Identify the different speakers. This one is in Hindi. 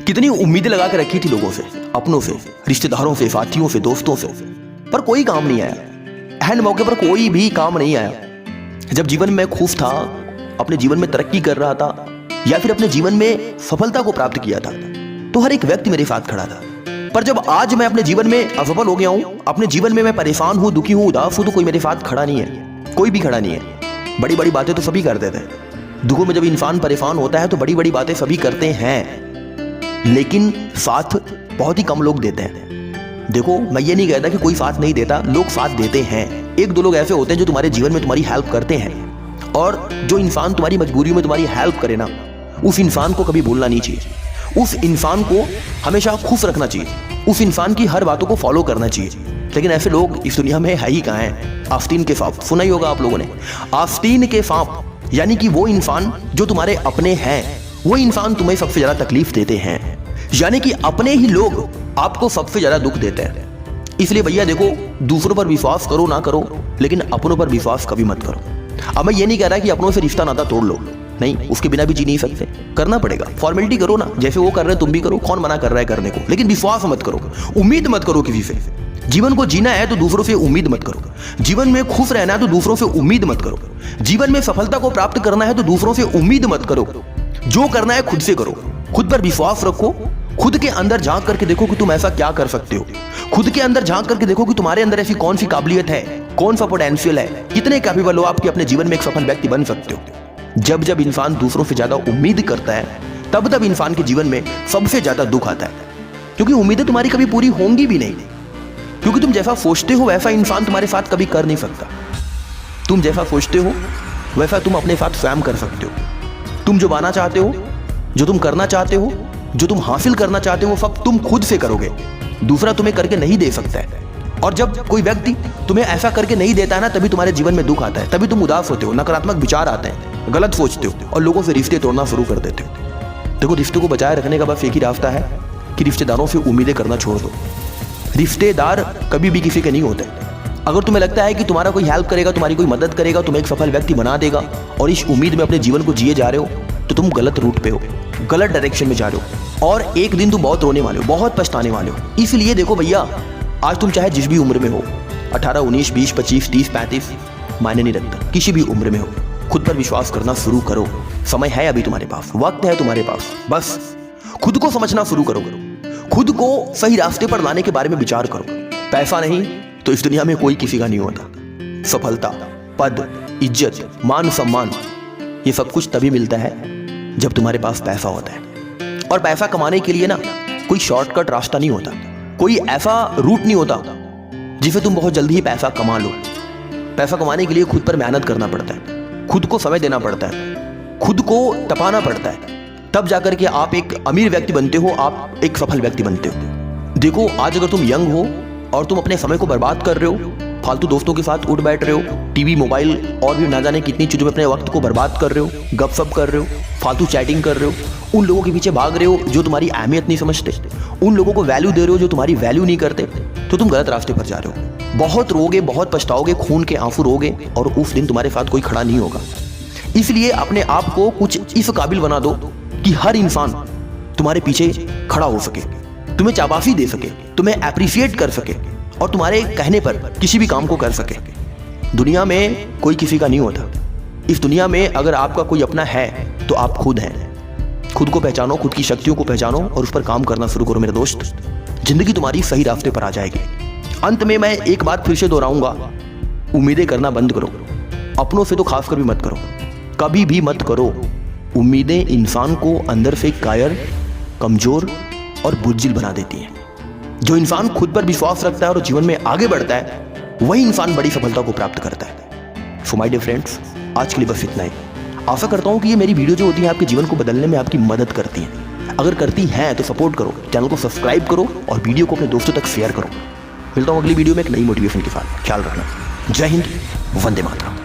Speaker 1: कितनी उम्मीदें लगा के रखी थी लोगों से, अपनों से, रिश्तेदारों से, साथियों से, दोस्तों से, पर कोई काम नहीं आया। एंड मौके पर कोई भी काम नहीं आया। जब जीवन में खुश था, अपने जीवन में तरक्की कर रहा था या फिर अपने जीवन में सफलता को प्राप्त किया था, तो हर एक व्यक्ति मेरे साथ खड़ा था। पर जब आज मैं अपने जीवन में असफल हो गया हूं, अपने जीवन में मैं परेशान हूं, दुखी हूं, उदास हूं, तो कोई मेरे साथ खड़ा नहीं है। कोई भी खड़ा नहीं है। बड़ी बड़ी बातें तो सभी करते थे। दुखों में जब इंसान परेशान होता है तो बड़ी बड़ी बातें सभी करते हैं, लेकिन साथ बहुत ही कम लोग देते हैं। देखो, मैं ये नहीं कहता कि कोई साथ नहीं देता, लोग साथ देते हैं। एक दो लोग ऐसे होते हैं जो तुम्हारे जीवन में तुम्हारी हेल्प करते हैं, और जो इंसान तुम्हारी मजबूरी में तुम्हारी हेल्प करे ना, उस इंसान को कभी भूलना नहीं चाहिए। उस इंसान को हमेशा खुश रखना चाहिए। उस इंसान की हर बातों को फॉलो करना चाहिए। लेकिन ऐसे लोग इस दुनिया में है ही कहाँ हैं? आस्तीन के सांप सुना ही होगा आप लोगों ने। आस्तीन के सांप यानी कि वो इंसान जो तुम्हारे अपने हैं, वो इंसान तुम्हें सबसे ज्यादा तकलीफ देते हैं। यानी कि अपने ही लोग आपको सबसे ज्यादा दुख देते हैं। इसलिए भैया देखो, दूसरों पर विश्वास करो ना करो, लेकिन अपनों पर विश्वास कभी मत करो। अब मैं ये नहीं कह रहा कि अपनों से रिश्ता नाता तोड़ लो, नहीं, उसके बिना भी जी नहीं सकते। करना पड़ेगा, फॉर्मेलिटी करो ना, जैसे वो कर रहे हैं तुम भी करो। कौन मना कर रहा है करने को? लेकिन विश्वास मत करो, उम्मीद मत करो किसी से। जीवन को जीना है तो दूसरों से उम्मीद मत करो। जीवन में खुश रहना है तो दूसरों से उम्मीद मत करो। जीवन में सफलता को प्राप्त करना है तो दूसरों से उम्मीद मत करो। जो करना है खुद से करो। खुद पर विश्वास रखो। खुद के अंदर झांक करके देखो कि तुम ऐसा क्या कर सकते हो। खुद के अंदर झांक करके देखो कि तुम्हारे अंदर ऐसी कौन सी काबिलियत है, कौन सा पोटेंशियल है, कितने कैपेबल हो आप कि अपने जीवन में एक सफल व्यक्ति बन सकते हो। जब जब इंसान दूसरों से ज्यादा उम्मीद करता है, तब तब इंसान के जीवन में सबसे ज्यादा दुख आता है। क्योंकि उम्मीदें तुम्हारी कभी पूरी होंगी भी नहीं, क्योंकि तुम जैसा सोचते हो वैसा इंसान तुम्हारे साथ कभी कर नहीं सकता। तुम जैसा सोचते हो वैसा तुम अपने साथ स्वयं कर सकते हो। तुम जो पाना चाहते हो, जो तुम करना चाहते हो, जो तुम हासिल करना चाहते हो, सब तुम खुद से करोगे। दूसरा तुम्हें करके नहीं दे सकता है। और जब कोई व्यक्ति तुम्हें ऐसा करके नहीं देता है ना, तभी तुम्हारे जीवन में दुख आता है, तभी तुम उदास होते हो, नकारात्मक विचार आते हैं, गलत सोचते हो और लोगों से रिश्ते तोड़ना शुरू कर देते हो। देखो, रिश्तों को बचाए रखने का बस एक ही रास्ता है कि रिश्तेदारों से उम्मीदें करना छोड़ दो। रिश्तेदार कभी भी किसी के नहीं होते। अगर तुम्हें लगता है कि तुम्हारा कोई हेल्प करेगा, तुम्हारी कोई मदद करेगा, तुम्हें एक सफल व्यक्ति बना देगा, और इस उम्मीद में अपने जीवन को जिए जा रहे हो, तो तुम गलत रूट पे हो, गलत डायरेक्शन में जा रहे हो, और एक दिन तुम बहुत रोने वाले हो, बहुत पछताने वाले हो। इसलिए देखो भैया, आज तुम चाहे जिस भी उम्र में हो, 18, 19, 20, 25, 30, 35, मायने नहीं रखता, किसी भी उम्र में हो, खुद पर विश्वास करना शुरू करो। समय है अभी तुम्हारे पास, वक्त है तुम्हारे पास। बस खुद को समझना शुरू करो। खुद को सही रास्ते पर लाने के बारे में विचार करो। पैसा नहीं तो इस दुनिया में कोई किसी का नहीं होता। सफलता, पद, इज्जत, मान सम्मान, ये सब कुछ तभी मिलता है जब तुम्हारे पास पैसा होता है। और पैसा कमाने के लिए ना कोई शॉर्टकट रास्ता नहीं होता, कोई ऐसा रूट नहीं होता जिसे तुम बहुत जल्दी ही पैसा कमा लो। पैसा कमाने के लिए खुद पर मेहनत करना पड़ता है, खुद को समय देना पड़ता है, खुद को तपाना पड़ता है, तब जाकर के आप एक अमीर व्यक्ति बनते हो, आप एक सफल व्यक्ति बनते हो। देखो, आज अगर तुम यंग हो और तुम अपने समय को बर्बाद कर रहे हो, फालतू दोस्तों के साथ उठ बैठ रहे हो, टीवी, मोबाइल और भी ना जाने कितनी चीजों में अपने वक्त को बर्बाद कर रहे हो, गपशप कर रहे हो, फालतू चैटिंग कर रहे हो, उन लोगों के पीछे भाग रहे हो जो तुम्हारी अहमियत नहीं समझते, उन लोगों को वैल्यू दे रहे हो जो तुम्हारी वैल्यू नहीं करते, तो तुम गलत रास्ते पर जा रहे हो। बहुत रोगे, बहुत पछताओगे, खून के आंसू रोगे, और उस दिन तुम्हारे साथ कोई खड़ा नहीं होगा। इसलिए अपने आप को कुछ इस काबिल बना दो कि हर इंसान तुम्हारे पीछे खड़ा हो सके, तुम्हें शाबाशी दे सके, तुम्हें अप्रिशिएट कर सके, और तुम्हारे कहने पर किसी भी काम को कर सके। दुनिया में कोई किसी का नहीं होता। इस दुनिया में अगर आपका कोई अपना है तो आप खुद हैं। खुद को पहचानो, खुद की शक्तियों को पहचानो और उस पर काम करना शुरू करो मेरे दोस्त। जिंदगी तुम्हारी सही रास्ते पर आ जाएगी। अंत में मैं एक बात फिर से दोहराऊंगा, उम्मीदें करना बंद करो। अपनों से तो खासकर भी मत करो, कभी भी मत करो। उम्मीदें इंसान को अंदर से कायर, कमजोर और बुज़दिल बना देती हैं। जो इंसान खुद पर विश्वास रखता है और जीवन में आगे बढ़ता है, वही इंसान बड़ी सफलता को प्राप्त करता है। सो माय डियर फ्रेंड्स, आज के लिए बस इतना ही। आशा करता हूँ कि ये मेरी वीडियो जो होती है आपके जीवन को बदलने में आपकी मदद करती है। अगर करती हैं तो सपोर्ट करो, चैनल को सब्सक्राइब करो और वीडियो को अपने दोस्तों तक शेयर करो। मिलता हूँ अगली वीडियो में एक नई मोटिवेशन के साथ। ख्याल रखना। जय हिंद, वंदे मातरम।